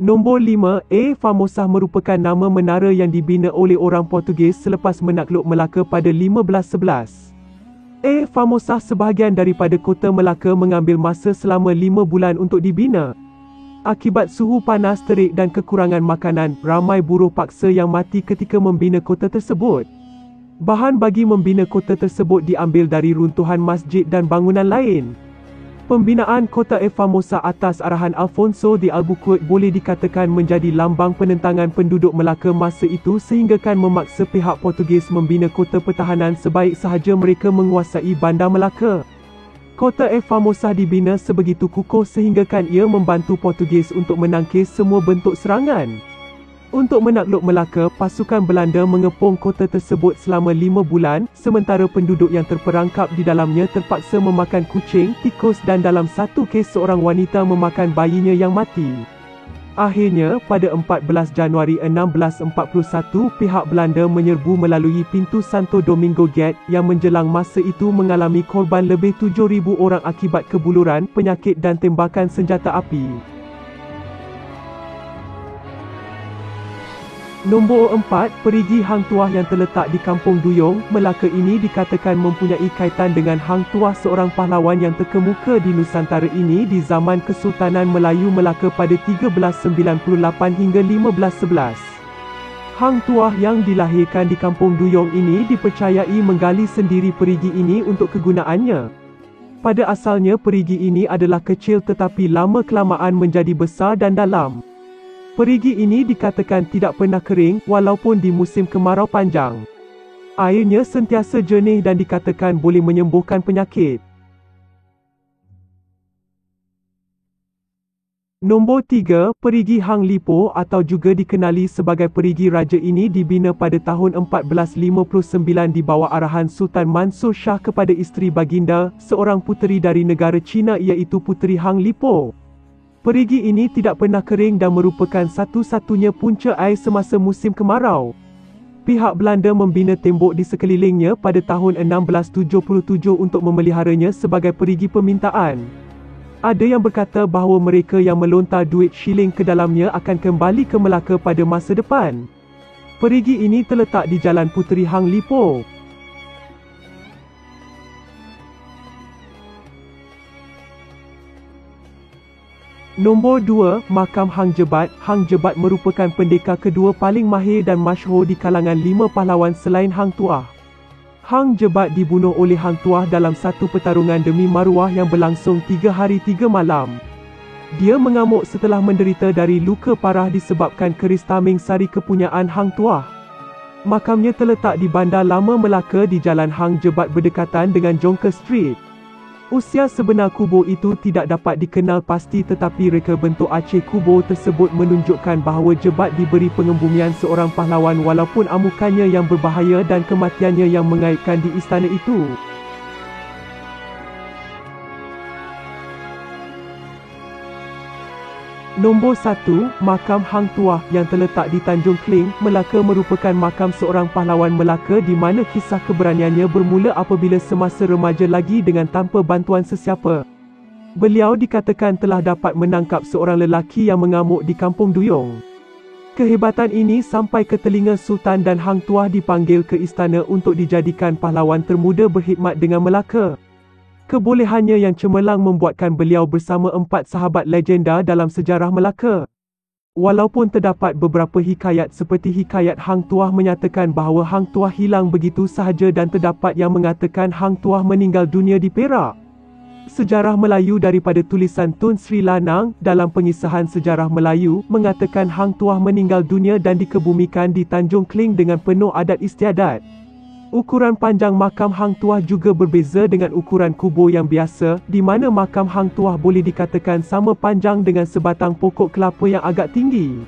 Nombor 5, A Famosa merupakan nama menara yang dibina oleh orang Portugis selepas menakluk Melaka pada 1511. A Famosa sebahagian daripada kota Melaka mengambil masa selama 5 bulan untuk dibina. Akibat suhu panas terik dan kekurangan makanan, ramai buruh paksa yang mati ketika membina kota tersebut. Bahan bagi membina kota tersebut diambil dari runtuhan masjid dan bangunan lain. Pembinaan kota A Famosa atas arahan Alfonso de Albuquerque boleh dikatakan menjadi lambang penentangan penduduk Melaka masa itu sehinggakan memaksa pihak Portugis membina kota pertahanan sebaik sahaja mereka menguasai bandar Melaka. Kota A Famosa dibina sebegitu kukuh sehinggakan ia membantu Portugis untuk menangkis semua bentuk serangan. Untuk menakluk Melaka, pasukan Belanda mengepung kota tersebut selama 5 bulan, sementara penduduk yang terperangkap di dalamnya terpaksa memakan kucing, tikus dan dalam satu kes seorang wanita memakan bayinya yang mati. Akhirnya, pada 14 Januari 1641, pihak Belanda menyerbu melalui pintu Santo Domingo Gate, yang menjelang masa itu mengalami korban lebih 7,000 orang akibat kebuluran, penyakit dan tembakan senjata api. Nombor 4, Perigi Hang Tuah yang terletak di Kampung Duyung, Melaka ini dikatakan mempunyai kaitan dengan Hang Tuah, seorang pahlawan yang terkemuka di Nusantara ini di zaman Kesultanan Melayu Melaka pada 1398 hingga 1511. Hang Tuah yang dilahirkan di Kampung Duyung ini dipercayai menggali sendiri perigi ini untuk kegunaannya. Pada asalnya perigi ini adalah kecil tetapi lama-kelamaan menjadi besar dan dalam. Perigi ini dikatakan tidak pernah kering, walaupun di musim kemarau panjang. Airnya sentiasa jernih dan dikatakan boleh menyembuhkan penyakit. Nombor 3, Perigi Hang Lipo atau juga dikenali sebagai Perigi Raja ini dibina pada tahun 1459 di bawah arahan Sultan Mansur Shah kepada isteri baginda, seorang puteri dari negara China iaitu Puteri Hang Lipo. Perigi ini tidak pernah kering dan merupakan satu-satunya punca air semasa musim kemarau. Pihak Belanda membina tembok di sekelilingnya pada tahun 1677 untuk memeliharanya sebagai perigi permintaan. Ada yang berkata bahawa mereka yang melontar duit shilling ke dalamnya akan kembali ke Melaka pada masa depan. Perigi ini terletak di Jalan Puteri Hang Lipo. Nombor 2, Makam Hang Jebat. Hang Jebat merupakan pendekar kedua paling mahir dan masyhur di kalangan 5 pahlawan selain Hang Tuah. Hang Jebat dibunuh oleh Hang Tuah dalam satu pertarungan demi maruah yang berlangsung 3 hari 3 malam. Dia mengamuk setelah menderita dari luka parah disebabkan keris tameng sari kepunyaan Hang Tuah. Makamnya terletak di Bandar Lama Melaka di Jalan Hang Jebat berdekatan dengan Jonker Street. Usia sebenar kubur itu tidak dapat dikenal pasti tetapi reka bentuk Aceh kubur tersebut menunjukkan bahawa Jebat diberi pengembumian seorang pahlawan walaupun amukannya yang berbahaya dan kematiannya yang mengaitkan di istana itu. Nombor 1, Makam Hang Tuah yang terletak di Tanjung Kling, Melaka merupakan makam seorang pahlawan Melaka di mana kisah keberaniannya bermula apabila semasa remaja lagi dengan tanpa bantuan sesiapa. Beliau dikatakan telah dapat menangkap seorang lelaki yang mengamuk di Kampung Duyung. Kehebatan ini sampai ke telinga Sultan dan Hang Tuah dipanggil ke istana untuk dijadikan pahlawan termuda berkhidmat dengan Melaka. Kebolehannya yang cemerlang membuatkan beliau bersama 4 sahabat legenda dalam sejarah Melaka. Walaupun terdapat beberapa hikayat seperti hikayat Hang Tuah menyatakan bahawa Hang Tuah hilang begitu sahaja dan terdapat yang mengatakan Hang Tuah meninggal dunia di Perak. Sejarah Melayu daripada tulisan Tun Sri Lanang dalam pengisahan sejarah Melayu mengatakan Hang Tuah meninggal dunia dan dikebumikan di Tanjung Kling dengan penuh adat istiadat. Ukuran panjang makam Hang Tuah juga berbeza dengan ukuran kubur yang biasa, di mana makam Hang Tuah boleh dikatakan sama panjang dengan sebatang pokok kelapa yang agak tinggi.